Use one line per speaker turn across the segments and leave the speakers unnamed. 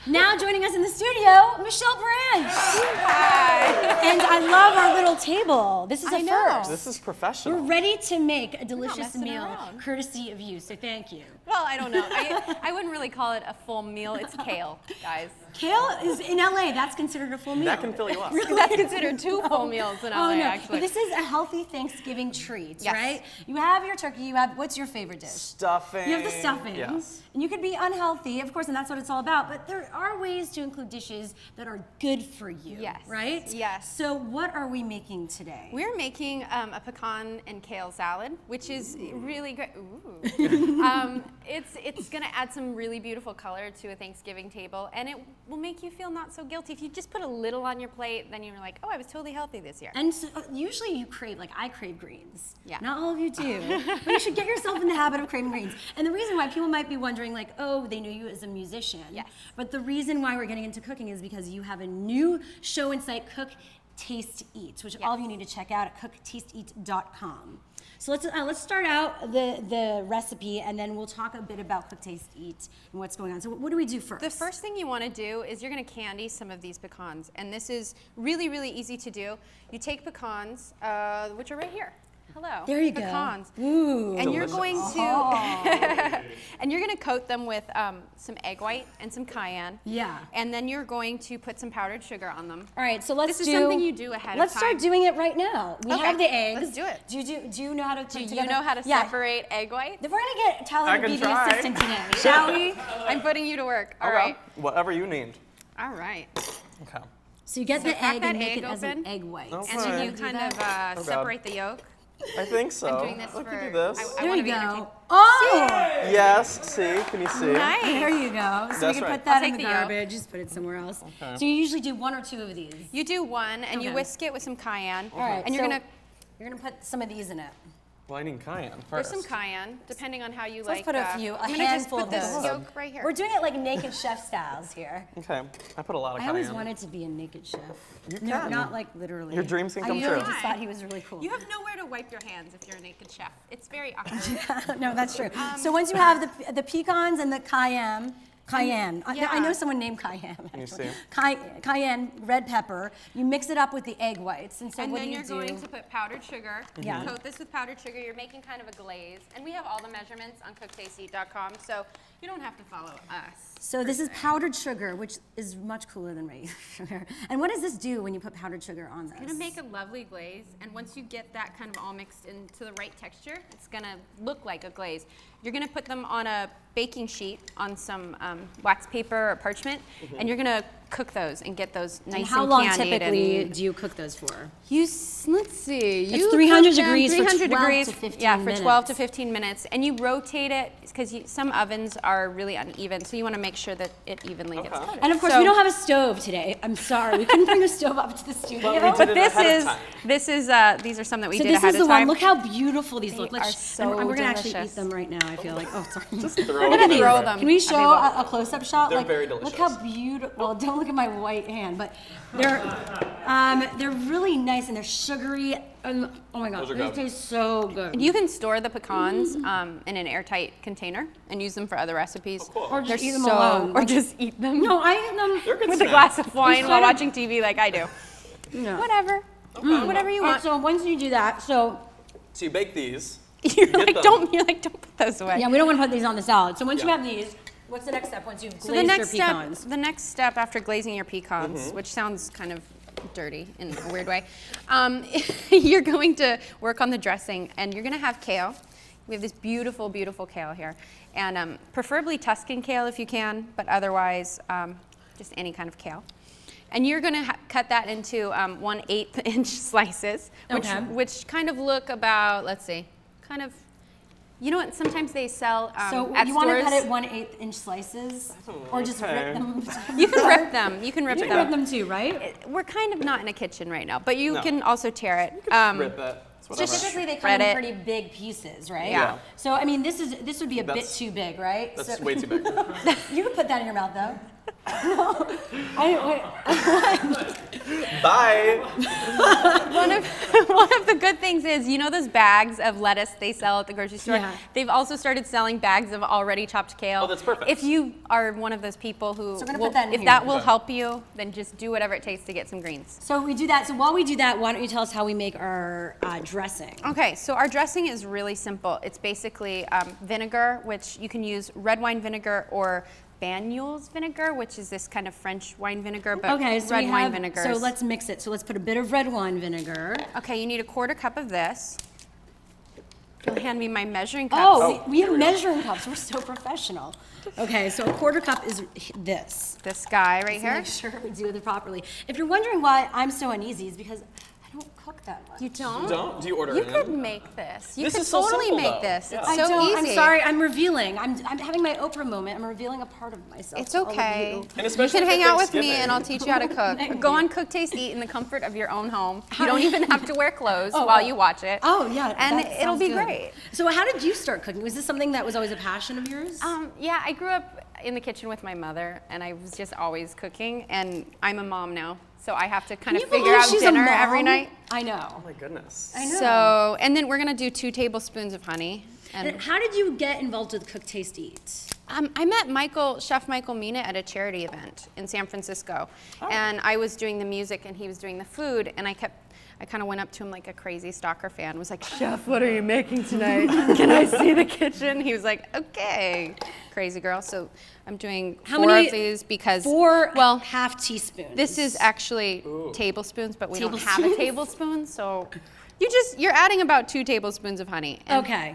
Now joining us in the studio, Michelle Branch.
Hi.
And I love our little table. This is a
know.
first.
This is professional.
We're ready to make a delicious
messing
meal
around.
courtesy of you, so thank you.
Well, I don't know. I wouldn't really call it a full meal. It's kale, guys.
Kale is in LA, that's considered a full meal.
That can fill you up.
That's considered two full meals in LA,
Oh no,
actually.
but this is a healthy Thanksgiving treat,
Yes.
right? You have your turkey, you have, what's your favorite dish?
Stuffing.
You have the stuffing,
Yes.
and you could be unhealthy, of course, and that's what it's all about, but there are ways to include dishes that are good for you,
Yes.
right?
Yes.
So what are we making today?
We're making a pecan and kale salad, which is really great. Ooh. It's going to add some really beautiful color to a Thanksgiving table, and it will make you feel not so guilty. If you just put a little on your plate, then you're like, oh, I was totally healthy this year.
And so, usually you crave, like I crave greens.
Yeah.
Not all of you do, but you should get yourself in the habit of craving greens. And the reason why people might be wondering, like, oh, they knew you as a musician.
Yes.
But the reason why we're getting into cooking is because you have a new show and site, Cook, Taste, Eat, which all of you need to check out at cooktasteeat.com. So let's start out the recipe, and then we'll talk a bit about Cook, Taste, Eat and what's going on. So what do we do first?
The first thing you want to do is you're going to candy some of these pecans, and this is really, really easy to do. You take pecans, which are right here. Hello.
There you
pecans.
go. Ooh.
And you're going to and you're going to coat them with some egg white and some cayenne.
Yeah.
And then you're going to put some powdered sugar on them.
All right, so let's
This is something you do ahead of
Let's
time.
start doing it right now. We
Okay,
have the eggs.
let's do it.
Do you know how to put
Do you
together?
know how to
Yeah.
separate egg whites?
We're gonna get Tyler
I
to
can
be the
try.
assistant today, shall we?
I'm putting you to work. All
Okay.
right.
Whatever you need.
All right.
Okay.
So you get
So
the
crack
egg
that
and make
egg
it as an
open.
egg white.
Okay.
And then you
Do
kind
that.
of
God.
separate the yolk.
I think so.
I'm doing this
Look,
for.
you do this.
I
There
wanna
you
be
go.
entertained.
Oh!
Yes. See? Can you see?
Nice.
There you go. So
That's
we can
right.
put that
I'll
in
take
the
the yolk.
garbage. Just put it somewhere else.
Okay.
So you usually do one or two of these.
You do one, and you
Okay.
whisk it with some cayenne.
All right.
And you're
so
gonna.
you're gonna put some of these in it.
Well, I need cayenne
There's
first.
some cayenne, depending on how you
Let's
like.
put a few, a
I'm gonna
handful
just put
of
this
those.
yolk right here.
We're doing it like naked chef styles here.
Okay. I put a lot of
I
cayenne.
always wanted to be a naked chef.
You
No,
can.
not like literally.
Your dreams can come
I really
true.
just thought he was really cool.
You have nowhere to wipe your hands if you're a naked chef. It's very awkward.
No, that's true. So once you have the pecans and the cayenne, I
Yeah.
know someone named Cayenne.
Can you
actually.
see?
Cayenne, red pepper. You mix it up with the egg whites, and so
And
what
then
do you
you're
do?
going to put powdered sugar.
Yeah.
Coat this with powdered sugar. You're making kind of a glaze. And we have all the measurements on cooktasteeat.com, so you don't have to follow us.
So this is powdered sugar, which is much cooler than regular sugar. And what does this do when you put powdered sugar on this?
It's gonna make a lovely glaze, and once you get that kind of all mixed into the right texture, it's gonna look like a glaze. You're gonna put them on a baking sheet on some wax paper or parchment, and you're gonna cook those and get those nice
And
and
how long
candied
typically
and
do you cook those for?
let's see.
It's
You
300
cook them
degrees for
300
12
degrees,
to 15
yeah, for 12 to
minutes.
15 minutes, and you rotate it because some ovens are really uneven, so you want to make sure that it evenly gets
Okay.
cooked.
And of course,
So-
we don't have a stove today. I'm sorry, we couldn't bring a stove up to the studio.
But we did
But
it
this
ahead of
is
time.
these are some that we
So
did
this
ahead
is the
of time.
one. Look how beautiful these look.
They
Let's
are so
and we're gonna actually
delicious.
eat them right now. I feel like. Oh, sorry.
Just throw
Look
it
at these.
everywhere.
them.
Can we
Okay,
show
well-
a close-up shot?
They're
Like,
very
Look
delicious.
how beautiful. Well, don't look at my white hand, but they're really nice and they're sugary. And, oh my god,
Those are
they
good.
taste so good.
You can store the pecans in an airtight container and use them for other recipes.
cool.
Or just
They're
eat them
so,
alone.
or just eat them
No, I eat them.
They're good
with a
snacks.
glass of wine while
kind of-
watching TV like I do.
No.
Whatever. Whatever you
All right,
want.
so once you do that, so
So you bake these.
You're
get
like,
them.
don't put those away.
yeah, we don't want to put these on the salad. So once you
Yeah.
have these, what's the next step once you've
So
glazed
the next
your
step,
pecans?
the next step after glazing your pecans,
Mm-hmm.
which sounds kind of dirty in a weird way, you're going to work on the dressing, and you're going to have kale. We have this beautiful, beautiful kale here, and preferably Tuscan kale if you can, but otherwise just any kind of kale. And you're going to cut that into 1/8 inch slices,
Okay.
which kind of look about, let's see, kind of. You know what? Sometimes they sell
So
at
you want to
stores.
cut it 1/8 inch slices, or just
Okay.
rip them?
You can rip them. You can rip
You
them.
can rip them too, right?
We're kind of not in a kitchen right now, but you
No.
can also tear it.
Rip it. It's whatever.
just-
Typically, they come
Shred
in
it.
pretty big pieces, right?
Yeah.
So I mean, this would be a bit
That's-
too big, right?
That's
So-
way too big.
You could put that in your mouth though.
Bye.
One of the good things is, you know those bags of lettuce they sell at the grocery store?
Yeah.
They've also started selling bags of already chopped kale.
Oh, that's perfect.
If you are one of those people who,
So we're gonna put that in
if
here.
that will
Okay.
help you, then just do whatever it takes to get some greens.
So we do that. So while we do that, why don't you tell us how we make our dressing?
Okay, so our dressing is really simple. It's basically vinegar, which you can use red wine vinegar or Banyuls vinegar, which is this kind of French wine vinegar, but
Okay, so
red
we
wine
have,
vinegar.
so let's mix it. So let's put a bit of red wine vinegar.
Okay, you need a 1/4 cup of this. You'll hand me my measuring cup.
Oh, we have measuring cups. We're so professional. Okay, so a 1/4 cup is this.
This guy right
Let's
here.
make sure we do it properly. If you're wondering why I'm so uneasy, it's because I don't cook that much.
You don't?
Don't? Do you order
You
it
could
in?
make this. You
This
could
is so
totally
simple,
make
though.
this.
Yeah.
It's
I
so
don't.
easy.
I'm sorry. I'm revealing. I'm having my Oprah moment. I'm revealing a part of myself.
It's
to all of
okay.
you.
And especially
You can
for
hang out with me
Thanksgiving.
and I'll teach you how to cook.
Thank
Go
you.
on Cook, Taste, Eat in the comfort of your own home. You don't even have to wear clothes
Oh,
while
oh.
you watch it.
Oh yeah,
And
that
it'll
sounds
be
good.
great.
So how did you start cooking? Was this something that was always a passion of yours?
Yeah, I grew up in the kitchen with my mother and I was just always cooking, and I'm a mom now. So I have to kind of
Can you
figure
believe
out
she's a
dinner every
mom?
night.
I
Oh
know.
my goodness.
I know.
So, and then we're gonna do 2 tablespoons of honey.
And how did you get involved with Cook, Taste, Eat?
I met Chef Michael Mina at a charity event in San Francisco. And I was doing the music and he was doing the food, and I kind of went up to him like a crazy stalker fan, was like, "Chef, what are you making tonight? Can I see the kitchen?" He was like, "Okay, crazy girl." So I'm doing
How
4
many-
of these because,
4
well,
half teaspoons.
this is actually tablespoons, but we don't have a
Tablespoons?
tablespoon, so you're adding about 2 tablespoons of honey. And
Okay.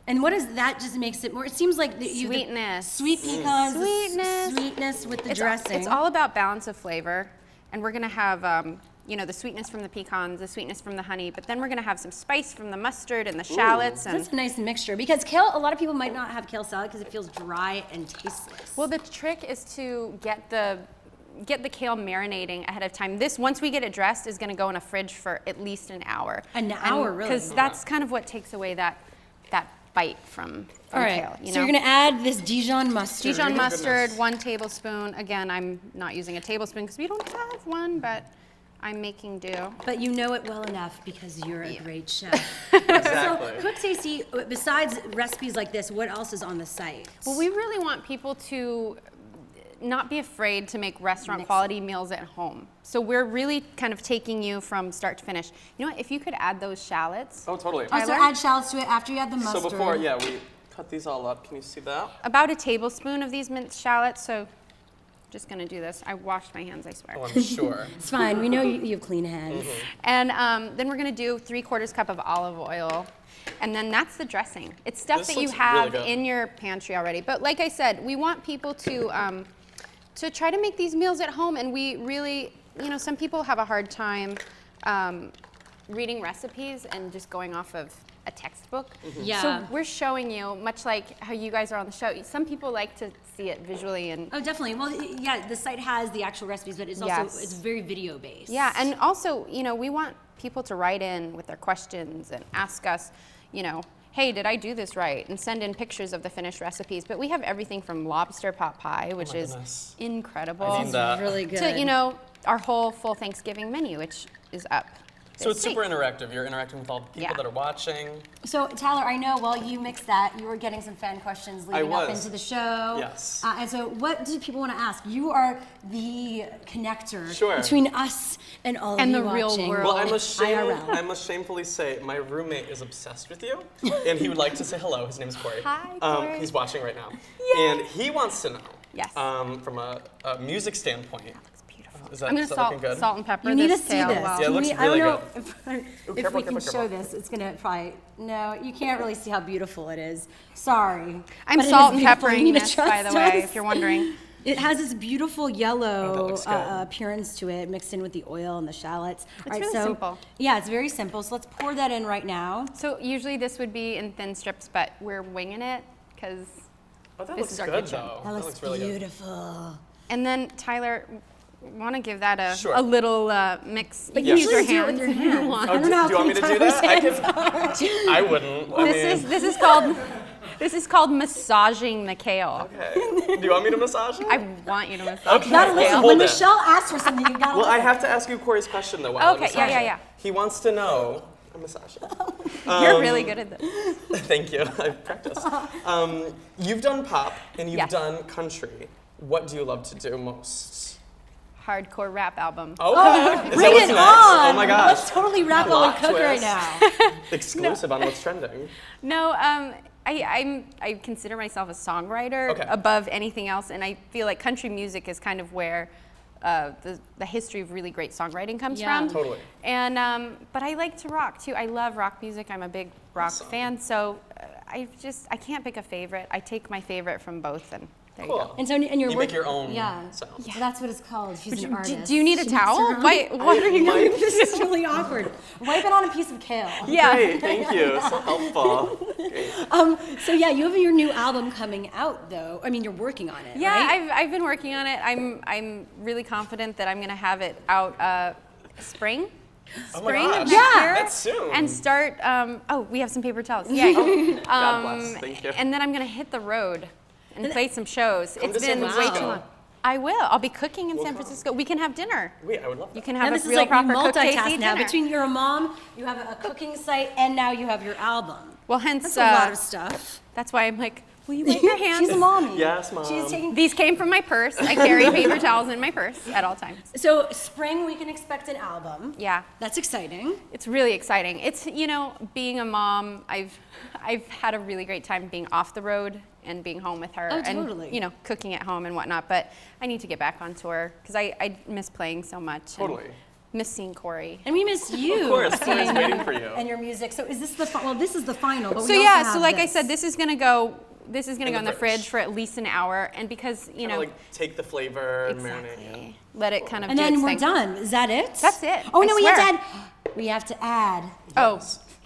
And what is that? Just makes it more. It seems like
Sweetness.
sweet pecans, the
Sweetness.
sweetness with the
It's
dressing.
It's all about balance of flavor, and we're gonna have the sweetness from the pecans, the sweetness from the honey, but then we're gonna have some spice from the mustard and the shallots. And
That's a nice mixture because kale. A lot of people might not have kale salad because it feels dry and tasteless.
well, the trick is to get the kale marinating ahead of time. This, once we get it dressed, is gonna go in a fridge for at least an hour.
An hour, really?
Because that's kind of what takes away that bite from
all right.
kale.
So you're gonna add this Dijon mustard.
Dijon mustard,
goodness.
1 tablespoon. Again, I'm not using a tablespoon because we don't have one, but I'm making do.
But you know it well enough because you're a great chef.
Exactly.
So Cook, Taste, Eat, besides recipes like this, what else is on the site?
Well, we really want people to not be afraid to make restaurant quality meals at home. So we're really kind of taking you from start to finish. You know what, if you could add those shallots,
Oh, totally.
Also
Tyler?
add shallots to it after you add the
So
mustard.
before, yeah, we cut these all up. Can you see that?
about a tablespoon of these minced shallots. So just gonna do this. I washed my hands, I swear.
Oh, I'm sure.
It's fine. We know you have clean hands.
And then we're gonna do 3/4 cup of olive oil. And then that's the dressing. It's stuff
This
that you
looks
have
really good.
in your pantry already. But like I said, we want people to try to make these meals at home. And we really, some people have a hard time reading recipes and just going off of a textbook.
Yeah.
So we're showing you, much like how you guys are on the show, some people like to see it visually and
Oh, definitely. Well, yeah, the site has the actual recipes, but it's also
Yes.
it's very video based.
yeah, and also, we want people to write in with their questions and ask us, hey, did I do this right? And send in pictures of the finished recipes. But we have everything from lobster pot pie, which is
goodness.
incredible,
I need that.
really good.
to, our whole full Thanksgiving menu, which is up.
So it's
this
super
week.
interactive. You're interacting with all the people
Yeah.
that are watching.
So Tyler, I know while you mixed that, you were getting some fan questions leading up
was.
into the show.
Yes.
And so, what do people want to ask? You are the connector
Sure.
between us and all
And
of
the
you
real
watching.
world.
Well,
IRL.
I must shamefully say my roommate is obsessed with you, and he would like to say hello. His name is Corey.
Hi, Corey.
He's watching right now, and he wants to know.
Yes.
From a music standpoint.
It's beautiful.
Is that,
I'm
is
gonna
that looking good?
salt and pepper
You need to
this
see
kale
this.
well.
Yeah, it
Can
looks
I don't
really
know
good.
if
Ooh,
we
careful,
can
careful,
show
careful.
this. It's gonna probably no. You can't really see how beautiful it is. Sorry.
I'm
But it is
salt and
beautiful. You
peppering
need to
this, by
trust
the way,
us.
if you're wondering.
It has this beautiful yellow
looks good.
appearance to it, mixed in with the oil and the shallots.
It's really simple.
Yeah, it's very simple. So let's pour that in right now.
So usually this would be in thin strips, but we're winging it because.
Oh, that
This
looks
is our
good
kitchen.
though.
That looks
really good.
beautiful.
And then Tyler, want to give that
Sure.
a little mix.
But
Use
usually
your
do it
hands
with your
if you
hands.
want.
Oh,
I don't know how
do you want me to
clean
do that?
Tyler's hands are.
I wouldn't. I mean,
This is called This is called massaging the kale.
Okay. Do you want me to massage it?
I want you to massage
Okay.
the
Gotta listen.
kale.
Hold
When
it.
Michelle asks for something, you gotta
Well, I
listen.
have to ask you Corey's question though. While I
Okay,
massage it.
yeah.
He wants to know. I'm massaging.
You're really good at this.
Thank you. I've practiced. You've done pop and you've
Yes.
done country. What do you love to do most?
Hardcore rap album.
Okay. Is
Bring
that what's
it
next?
on.
Oh my gosh.
Let's totally rap while we
Plot
cook right
twist.
now.
Exclusive on what's trending.
No, I consider myself a songwriter
Okay.
above anything else, and I feel like country music is kind of where the history of really great songwriting comes
Yeah.
from.
Totally.
And but I like to rock too. I love rock music. I'm a big rock
Awesome.
fan. So I can't pick a favorite. I take my favorite from both, and there you
Cool.
go.
And so, and you're
You
work-
make your own
Yeah.
sound.
Well, that's what it's called. She's an artist.
Do you need a
She makes
towel?
her own-
Why? What are you
might-
doing?
This is really awkward. Wipe it on a piece of kale.
Yeah.
Great, thank you. So helpful. Great.
So yeah, you have your new album coming out though. I mean, you're working on it,
Yeah,
right?
I've been working on it. I'm really confident that I'm gonna have it out spring.
Oh my
Spring of
gosh.
next
Yeah.
year.
That's soon.
And start. We have some paper towels. Yay.
God bless. Thank you.
And then I'm gonna hit the road and play some shows.
Come
It's
to San
been way
Francisco.
too long. I will. I'll be cooking in
We'll
San
come.
Francisco. We can have dinner.
Wait, I would love that.
You can
Now
have
this
a
is
real
like you
proper cook
multitask
tasty
now.
dinner.
Between you're a mom, you have a cooking site, and now you have your album.
Well, hence
That's a lot of stuff.
that's why I'm like, will you wipe your hands?
She's a mommy.
Yes, Mom.
She's taking.
These came from my purse. I carry paper towels in my purse at all times.
So spring, we can expect an album.
Yeah.
That's exciting.
It's really exciting. It's, being a mom, I've had a really great time being off the road and being home with her
Oh,
and,
totally.
cooking at home and whatnot. But I need to get back on tour because I miss playing so much. and
Totally.
Miss seeing Corey.
And we miss you.
Of course, Corey's waiting for you.
And your music. So is this the well? This is the final. But
So
we also
yeah,
have
so like I
this.
said, this is gonna go
In
in
the
the fridge
fridge.
for at least an hour, and because
Kinda like take the flavor and marinate.
exactly, let it kind of
And
do
then
its
we're
thing.
done. Is that it?
That's it.
Oh
I
no,
swear.
we have to add
Oh,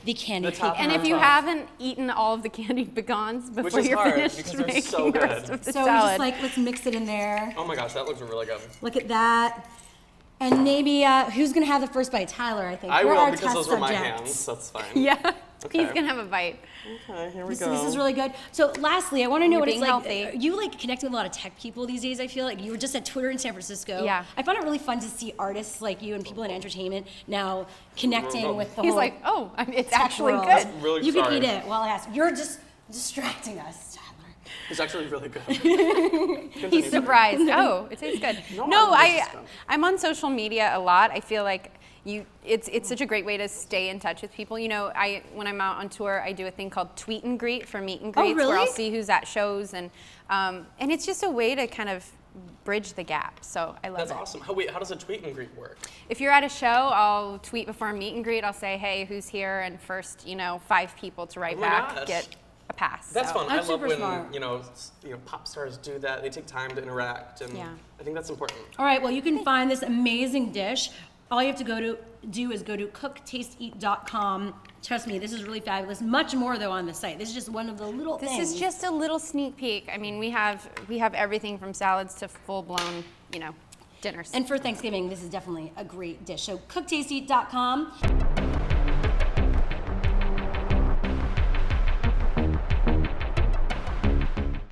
the candied
The top
pecan.
and if you
Top.
haven't eaten all of the candied pecans before
is
you're
hard,
finished
because they're
making
so
the rest
good.
of the
So
salad.
just like let's mix it in there.
Oh my gosh, that looks really good.
Look at that. And maybe who's gonna have the first bite? Tyler, I think.
I
You're
will
our
because
test
those were my
subject.
hands. That's fine.
yeah,
Okay.
he's gonna have a bite.
Okay, here we
This,
go.
this is really good. So lastly, I want to know
You're
what it's
being
like.
healthy.
You like connecting with a lot of tech people these days. I feel like you were just at Twitter in San Francisco.
Yeah.
I found it really fun to see artists like you and people in entertainment now connecting with the
He's
whole
like, oh, it's
tech
actually
world.
good.
Really
You
sorry.
can eat it while I ask. You're just distracting us, Tyler.
It's actually really good.
He's surprised. Oh, it tastes good.
No,
No,
I'm just-
I'm on social media a lot. I feel like it's such a great way to stay in touch with people. When I'm out on tour, I do a thing called tweet and greet for meet and
Oh,
greets, where I'll
really?
see who's at shows, and it's just a way to kind of bridge the gap. So I love
That's
it.
awesome. Wait, how does a tweet and greet work?
If you're at a show, I'll tweet before a meet and greet. I'll say, hey, who's here? And first, 5 people to write
Oh my
back
gosh.
get a pass.
That's
So-
fun.
That's
I love
super
when
smart.
pop stars do that. They take time to interact, and
Yeah.
I think that's important.
All right, well, you can find this amazing dish. All you have to do is go to cooktasteeat.com. Trust me, this is really fabulous. Much more though on the site. This is just one of the little
This
things.
is just a little sneak peek. I mean, we have everything from salads to full-blown, dinners.
And for Thanksgiving, this is definitely a great dish. So cooktasteeat.com.